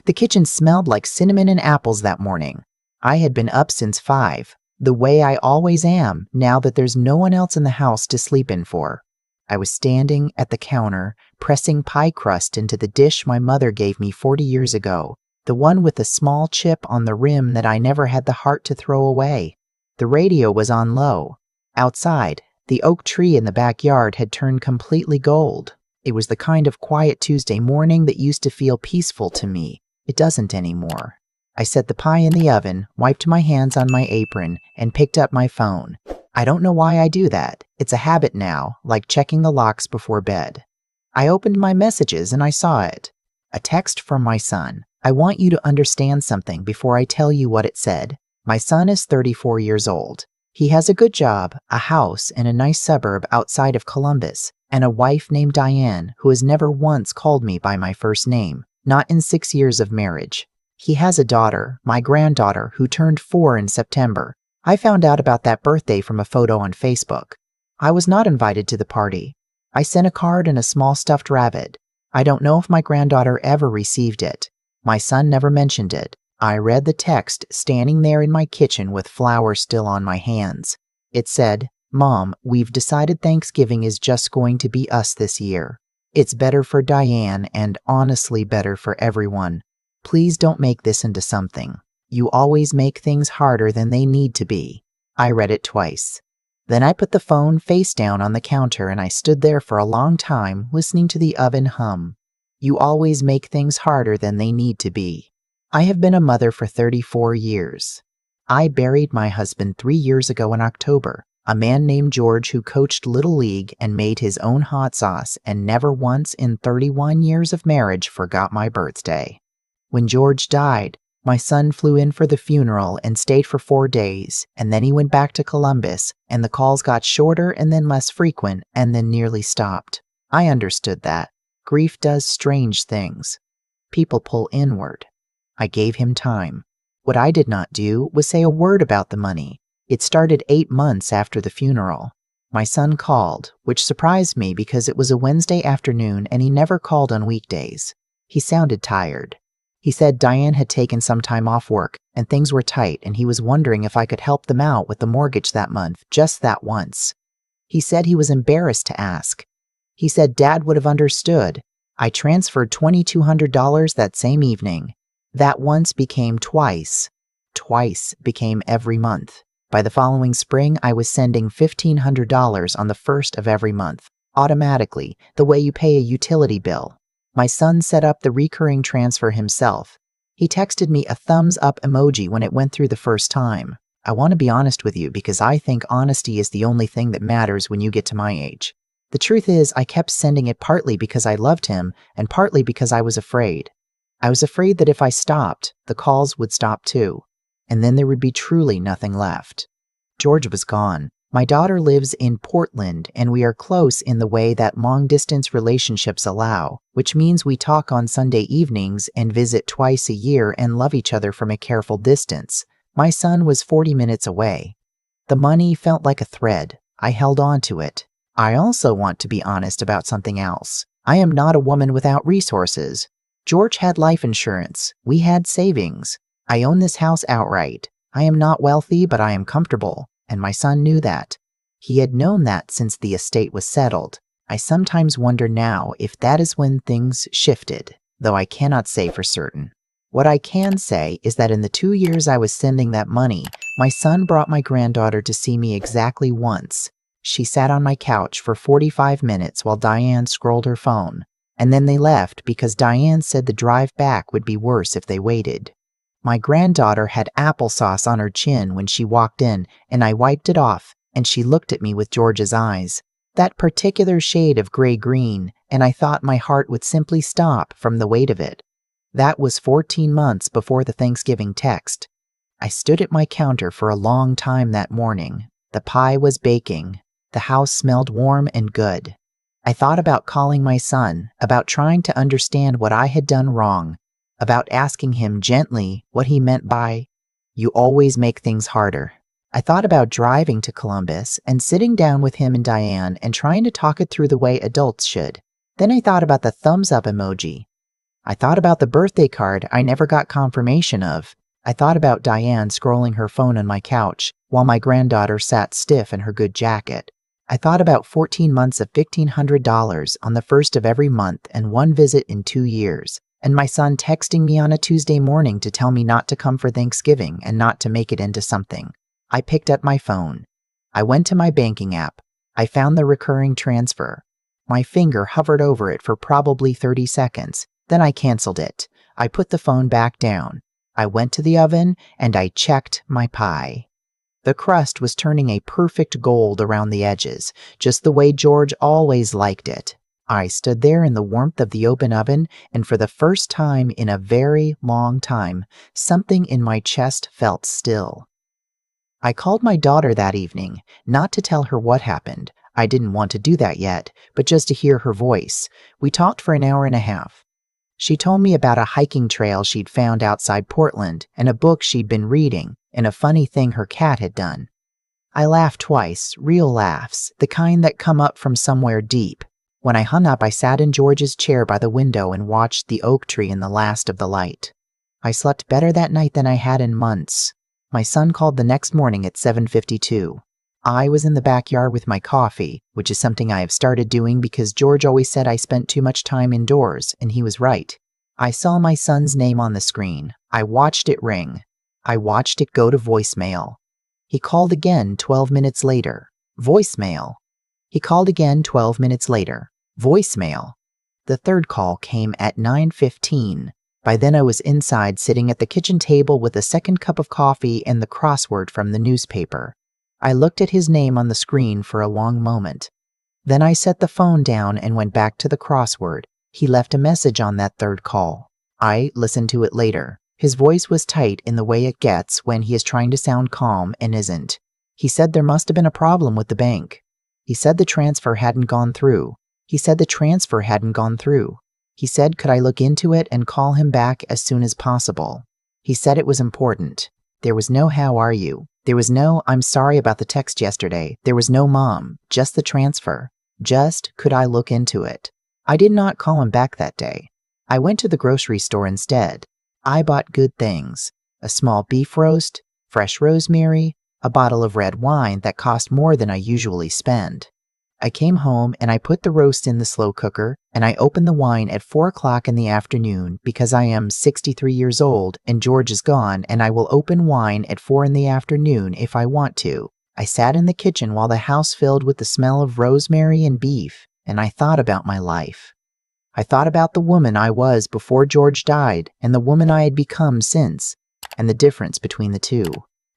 The kitchen smelled like cinnamon and apples that morning. I had been up since 5, the way I always am now that there's no one else in the house to sleep in for. I was standing at the counter, pressing pie crust into the dish my mother gave me 40 years ago, the one with the small chip on the rim that I never had the heart to throw away. The radio was on low. Outside, the oak tree in the backyard had turned completely gold. It was the kind of quiet Tuesday morning that used to feel peaceful to me. It doesn't anymore. I set the pie in the oven, wiped my hands on my apron, and picked up my phone. I don't know why I do that. It's a habit now, like checking the locks before bed. I opened my messages and I saw it. A text from my son. I want you to understand something before I tell you what it said. My son is 34 years old. He has a good job, a house in a nice suburb outside of Columbus, and a wife named Diane who has never once called me by my first name, not in 6 years of marriage. He has a daughter, my granddaughter, who turned 4 in September. I found out about that birthday from a photo on Facebook. I was not invited to the party. I sent a card and a small stuffed rabbit. I don't know if my granddaughter ever received it. My son never mentioned it. I read the text standing there in my kitchen with flowers still on my hands. It said, "Mom, we've decided Thanksgiving is just going to be us this year. It's better for Diane and honestly better for everyone. Please don't make this into something. You always make things harder than they need to be." I read it twice. Then I put the phone face down on the counter and I stood there for a long time listening to the oven hum. You always make things harder than they need to be. I have been a mother for 34 years. I buried my husband 3 years ago in October, a man named George who coached Little League and made his own hot sauce and never once in 31 years of marriage forgot my birthday. When George died, my son flew in for the funeral and stayed for 4 days, and then he went back to Columbus, and the calls got shorter and then less frequent and then nearly stopped. I understood that. Grief does strange things. People pull inward. I gave him time. What I did not do was say a word about the money. It started 8 months after the funeral. My son called, which surprised me because it was a Wednesday afternoon and he never called on weekdays. He sounded tired. He said Diane had taken some time off work and things were tight and he was wondering if I could help them out with the mortgage that month, just that once. He said he was embarrassed to ask. He said Dad would have understood. I transferred $2,200 that same evening. That once became twice. Twice became every month. By the following spring, I was sending $1,500 on the first of every month, automatically, the way you pay a utility bill. My son set up the recurring transfer himself. He texted me a thumbs up emoji when it went through the first time. I want to be honest with you because I think honesty is the only thing that matters when you get to my age. The truth is, I kept sending it partly because I loved him and partly because I was afraid. I was afraid that if I stopped, the calls would stop too, and then there would be truly nothing left. George was gone. My daughter lives in Portland, and we are close in the way that long-distance relationships allow, which means we talk on Sunday evenings and visit twice a year and love each other from a careful distance. My son was 40 minutes away. The money felt like a thread. I held on to it. I also want to be honest about something else. I am not a woman without resources. George had life insurance. We had savings. I own this house outright. I am not wealthy, but I am comfortable, and my son knew that. He had known that since the estate was settled. I sometimes wonder now if that is when things shifted, though I cannot say for certain. What I can say is that in the 2 years I was sending that money, my son brought my granddaughter to see me exactly once. She sat on my couch for 45 minutes while Diane scrolled her phone. And then they left because Diane said the drive back would be worse if they waited. My granddaughter had applesauce on her chin when she walked in, and I wiped it off, and she looked at me with George's eyes, that particular shade of gray-green, and I thought my heart would simply stop from the weight of it. That was 14 months before the Thanksgiving text. I stood at my counter for a long time that morning. The pie was baking. The house smelled warm and good. I thought about calling my son, about trying to understand what I had done wrong, about asking him gently what he meant by, "You always make things harder." I thought about driving to Columbus and sitting down with him and Diane and trying to talk it through the way adults should. Then I thought about the thumbs up emoji. I thought about the birthday card I never got confirmation of. I thought about Diane scrolling her phone on my couch while my granddaughter sat stiff in her good jacket. I thought about 14 months of $1,500 on the first of every month and one visit in 2 years, and my son texting me on a Tuesday morning to tell me not to come for Thanksgiving and not to make it into something. I picked up my phone. I went to my banking app. I found the recurring transfer. My finger hovered over it for probably 30 seconds. Then I canceled it. I put the phone back down. I went to the oven and I checked my pie. The crust was turning a perfect gold around the edges, just the way George always liked it. I stood there in the warmth of the open oven, and for the first time in a very long time, something in my chest felt still. I called my daughter that evening, not to tell her what happened. I didn't want to do that yet, but just to hear her voice. We talked for an hour and a half. She told me about a hiking trail she'd found outside Portland, and a book she'd been reading, and a funny thing her cat had done. I laughed twice, real laughs, the kind that come up from somewhere deep. When I hung up, I sat in George's chair by the window and watched the oak tree in the last of the light. I slept better that night than I had in months. My son called the next morning at 7:52. I was in the backyard with my coffee, which is something I have started doing because George always said I spent too much time indoors, and he was right. I saw my son's name on the screen. I watched it ring. I watched it go to voicemail. He called again 12 minutes later. Voicemail. He called again 12 minutes later. Voicemail. The third call came at 9:15. By then I was inside sitting at the kitchen table with a second cup of coffee and the crossword from the newspaper. I looked at his name on the screen for a long moment. Then I set the phone down and went back to the crossword. He left a message on that third call. I listened to it later. His voice was tight in the way it gets when he is trying to sound calm and isn't. He said there must have been a problem with the bank. He said the transfer hadn't gone through. He said could I look into it and call him back as soon as possible. He said it was important. There was no how are you. There was no I'm sorry about the text yesterday. There was no mom. Just the transfer. Just could I look into it. I did not call him back that day. I went to the grocery store instead. I bought good things. A small beef roast, fresh rosemary, a bottle of red wine that cost more than I usually spend. I came home and I put the roast in the slow cooker, and I opened the wine at 4 o'clock in the afternoon because I am 63 years old and George is gone, and I will open wine at 4 in the afternoon if I want to. I sat in the kitchen while the house filled with the smell of rosemary and beef, and I thought about my life. I thought about the woman I was before George died and the woman I had become since, and the difference between the two.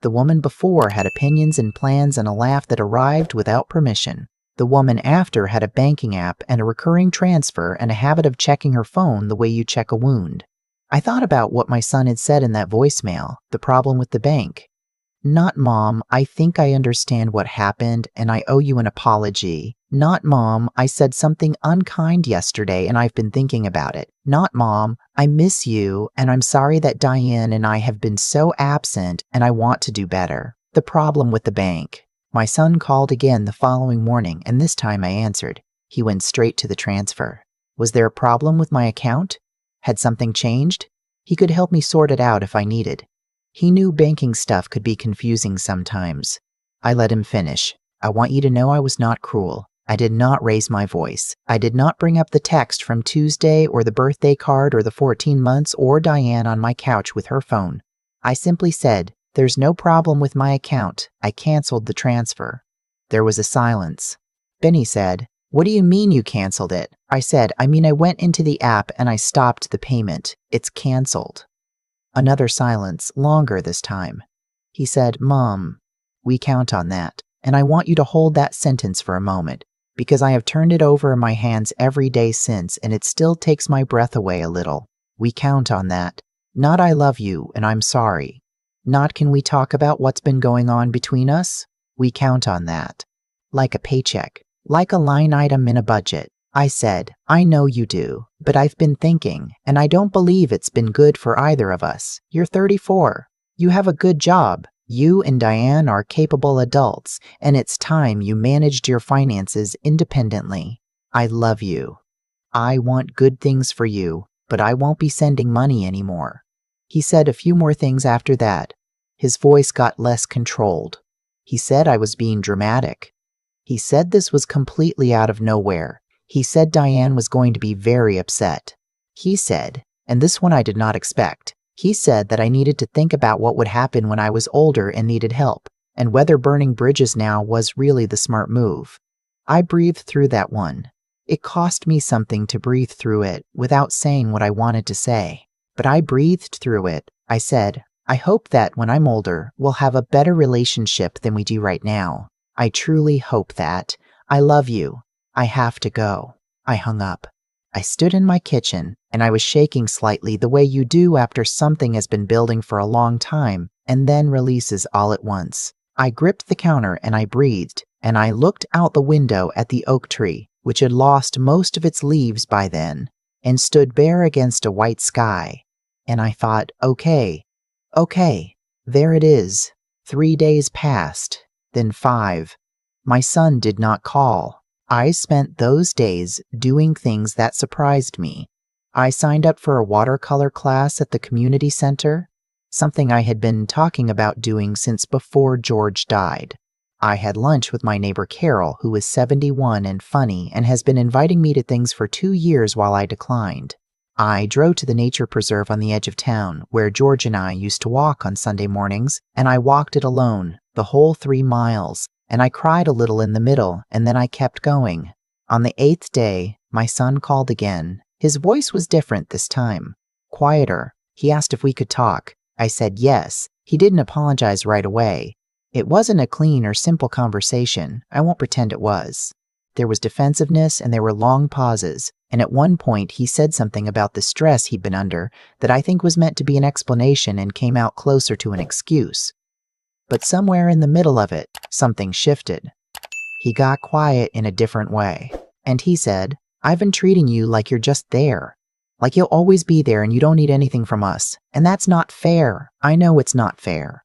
The woman before had opinions and plans and a laugh that arrived without permission. The woman after had a banking app and a recurring transfer and a habit of checking her phone the way you check a wound. I thought about what my son had said in that voicemail, the problem with the bank. Not Mom, I think I understand what happened and I owe you an apology. Not Mom, I said something unkind yesterday and I've been thinking about it. Not Mom, I miss you and I'm sorry that Diane and I have been so absent and I want to do better. The problem with the bank. My son called again the following morning, and this time I answered. He went straight to the transfer. Was there a problem with my account? Had something changed? He could help me sort it out if I needed. He knew banking stuff could be confusing sometimes. I let him finish. I want you to know I was not cruel. I did not raise my voice. I did not bring up the text from Tuesday or the birthday card or the 14 months or Diane on my couch with her phone. I simply said, there's no problem with my account. I canceled the transfer. There was a silence. Benny said, what do you mean you canceled it? I said, I mean I went into the app and I stopped the payment. It's canceled. Another silence, longer this time. He said, Mom, we count on that. And I want you to hold that sentence for a moment, because I have turned it over in my hands every day since and it still takes my breath away a little. We count on that. Not I love you and I'm sorry. Not can we talk about what's been going on between us? We count on that. Like a paycheck, like a line item in a budget. I said, I know you do, but I've been thinking, and I don't believe it's been good for either of us. You're 34. You have a good job. You and Diane are capable adults, and it's time you managed your finances independently. I love you. I want good things for you, but I won't be sending money anymore." He said a few more things after that. His voice got less controlled. He said I was being dramatic. He said this was completely out of nowhere. He said Diane was going to be very upset. He said, and this one I did not expect, he said that I needed to think about what would happen when I was older and needed help, and whether burning bridges now was really the smart move. I breathed through that one. It cost me something to breathe through it without saying what I wanted to say. But I breathed through it. I said, "I hope that when I'm older, we'll have a better relationship than we do right now. I truly hope that. I love you. I have to go." I hung up. I stood in my kitchen, and I was shaking slightly the way you do after something has been building for a long time and then releases all at once. I gripped the counter and I breathed, and I looked out the window at the oak tree, which had lost most of its leaves by then, and stood bare against a white sky. And I thought, okay, there it is. 3 days passed, then 5. My son did not call. I spent those days doing things that surprised me. I signed up for a watercolor class at the community center, something I had been talking about doing since before George died. I had lunch with my neighbor Carol, who is 71 and funny and has been inviting me to things for 2 years while I declined. I drove to the nature preserve on the edge of town, where George and I used to walk on Sunday mornings, and I walked it alone, the whole 3 miles, and I cried a little in the middle, and then I kept going. On the 8th day, my son called again. His voice was different this time, quieter. He asked if we could talk. I said yes. He didn't apologize right away. It wasn't a clean or simple conversation. I won't pretend it was. There was defensiveness and there were long pauses, and at one point he said something about the stress he'd been under that I think was meant to be an explanation and came out closer to an excuse. But somewhere in the middle of it, something shifted. He got quiet in a different way, and he said, "I've been treating you like you're just there. Like you'll always be there and you don't need anything from us. And that's not fair. I know it's not fair."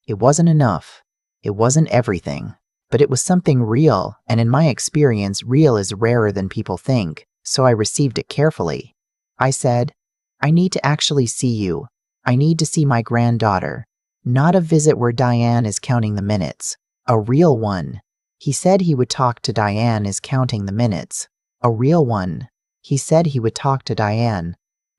It wasn't enough. It wasn't everything. But it was something real, and in my experience, real is rarer than people think, so I received it carefully. I said, "I need to actually see you. I need to see my granddaughter. Not a visit where Diane is counting the minutes. A real one." He said he would talk to Diane is counting the minutes. A real one. He said he would talk to Diane.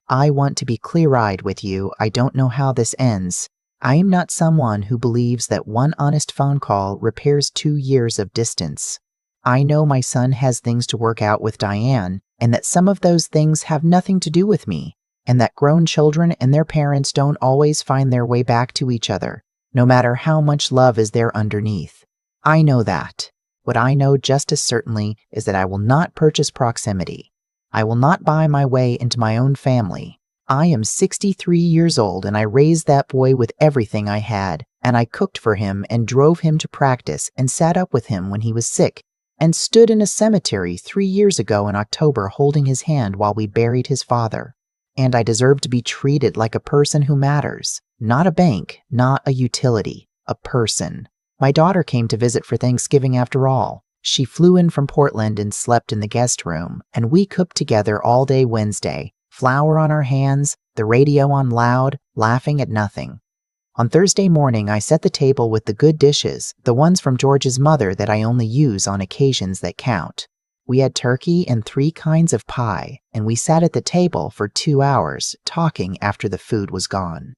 I want to be clear-eyed with you. I don't know how this ends. I am not someone who believes that one honest phone call repairs 2 years of distance. I know my son has things to work out with Diane, and that some of those things have nothing to do with me, and that grown children and their parents don't always find their way back to each other, no matter how much love is there underneath. I know that. What I know just as certainly is that I will not purchase proximity. I will not buy my way into my own family. I am 63 years old and I raised that boy with everything I had, and I cooked for him and drove him to practice and sat up with him when he was sick and stood in a cemetery 3 years ago in October holding his hand while we buried his father. And I deserve to be treated like a person who matters. Not a bank, not a utility, a person. My daughter came to visit for Thanksgiving after all. She flew in from Portland and slept in the guest room, and we cooked together all day Wednesday, flour on our hands, the radio on loud, laughing at nothing. On Thursday morning, I set the table with the good dishes, the ones from George's mother that I only use on occasions that count. We had turkey and 3 kinds of pie, and we sat at the table for 2 hours, talking after the food was gone.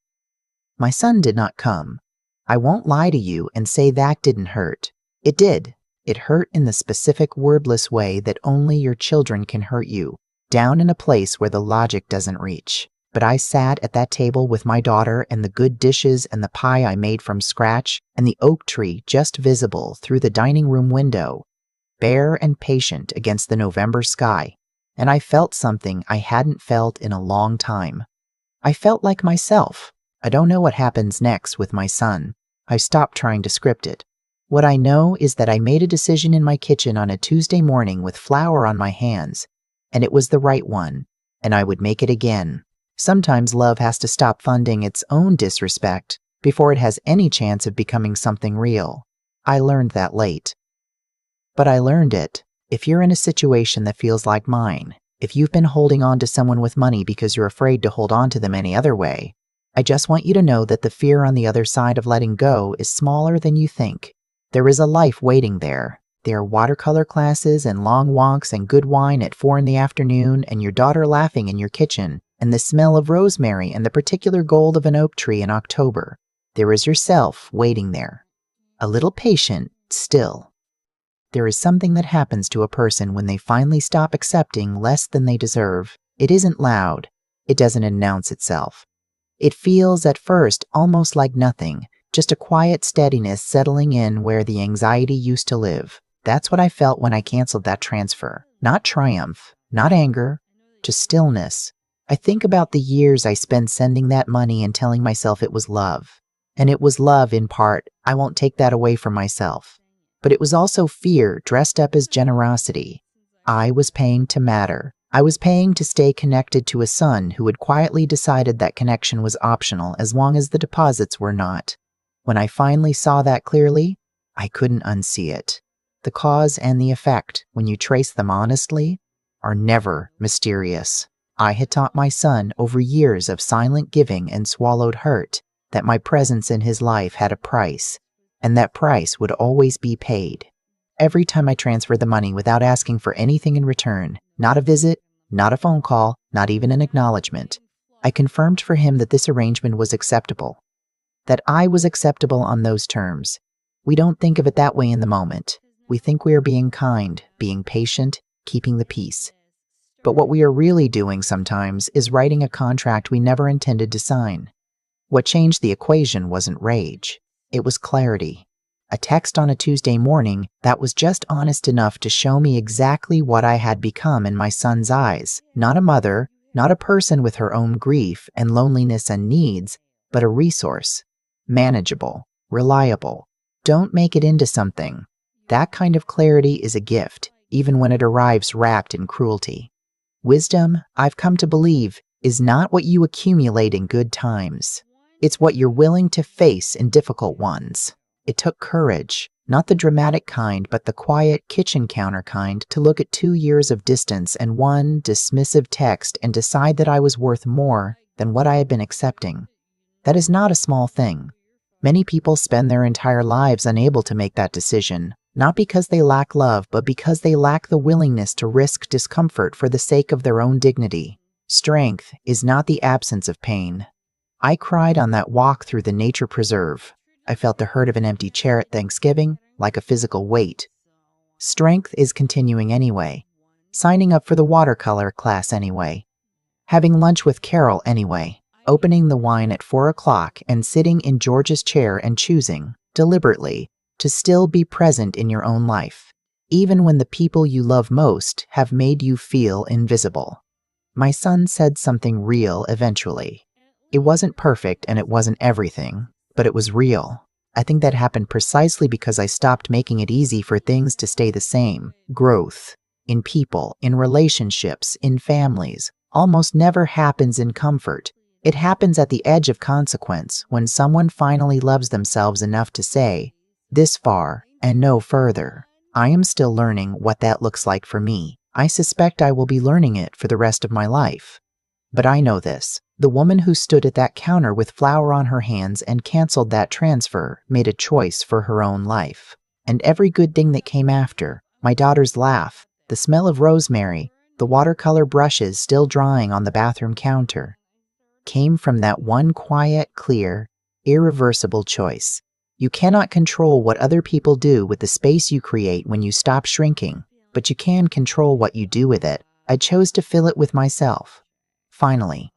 My son did not come. I won't lie to you and say that didn't hurt. It did. It hurt in the specific wordless way that only your children can hurt you, down in a place where the logic doesn't reach. But I sat at that table with my daughter and the good dishes and the pie I made from scratch and the oak tree just visible through the dining room window, bare and patient against the November sky, and I felt something I hadn't felt in a long time. I felt like myself. I don't know what happens next with my son. I stopped trying to script it. What I know is that I made a decision in my kitchen on a Tuesday morning with flour on my hands, and it was the right one, and I would make it again. Sometimes love has to stop funding its own disrespect before it has any chance of becoming something real. I learned that late. But I learned it. If you're in a situation that feels like mine, If you've been holding on to someone with money because you're afraid to hold on to them any other way, I just want you to know that the fear on the other side of letting go is smaller than you think. There is a life waiting there. There are watercolor classes and long walks and good wine at 4 in the afternoon and your daughter laughing in your kitchen and the smell of rosemary and the particular gold of an oak tree in October. There is yourself waiting there. A little patient, still. There is something that happens to a person when they finally stop accepting less than they deserve. It isn't loud. It doesn't announce itself. It feels at first almost like nothing, just a quiet steadiness settling in where the anxiety used to live. That's what I felt when I canceled that transfer. Not triumph, not anger, just stillness. I think about the years I spent sending that money and telling myself it was love. And it was love in part. I won't take that away from myself. But it was also fear dressed up as generosity. I was paying to matter. I was paying to stay connected to a son who had quietly decided that connection was optional as long as the deposits were not. When I finally saw that clearly, I couldn't unsee it. The cause and the effect, when you trace them honestly, are never mysterious. I had taught my son over years of silent giving and swallowed hurt that my presence in his life had a price, and that price would always be paid. Every time I transferred the money without asking for anything in return, not a visit, not a phone call, not even an acknowledgement, I confirmed for him that this arrangement was acceptable, that I was acceptable on those terms. We don't think of it that way in the moment. We think we are being kind, being patient, keeping the peace. But what we are really doing sometimes is writing a contract we never intended to sign. What changed the equation wasn't rage. It was clarity. A text on a Tuesday morning that was just honest enough to show me exactly what I had become in my son's eyes. Not a mother, not a person with her own grief and loneliness and needs, but a resource. Manageable, reliable. Don't make it into something. That kind of clarity is a gift, even when it arrives wrapped in cruelty. Wisdom, I've come to believe, is not what you accumulate in good times. It's what you're willing to face in difficult ones. It took courage, not the dramatic kind, but the quiet kitchen counter kind, to look at 2 years of distance and one dismissive text and decide that I was worth more than what I had been accepting. That is not a small thing. Many people spend their entire lives unable to make that decision, not because they lack love, but because they lack the willingness to risk discomfort for the sake of their own dignity. Strength is not the absence of pain. I cried on that walk through the nature preserve. I felt the hurt of an empty chair at Thanksgiving, like a physical weight. Strength is continuing anyway. Signing up for the watercolor class anyway. Having lunch with Carol anyway. Opening the wine at 4 o'clock and sitting in George's chair and choosing, deliberately, to still be present in your own life, even when the people you love most have made you feel invisible. My son said something real eventually. It wasn't perfect and it wasn't everything, but it was real. I think that happened precisely because I stopped making it easy for things to stay the same. Growth, in people, in relationships, in families, almost never happens in comfort. It happens at the edge of consequence when someone finally loves themselves enough to say, this far and no further. I am still learning what that looks like for me. I suspect I will be learning it for the rest of my life. But I know this. The woman who stood at that counter with flour on her hands and canceled that transfer made a choice for her own life. And every good thing that came after, my daughter's laugh, the smell of rosemary, the watercolor brushes still drying on the bathroom counter, came from that one quiet, clear, irreversible choice. You cannot control what other people do with the space you create when you stop shrinking, but you can control what you do with it. I chose to fill it with myself. Finally,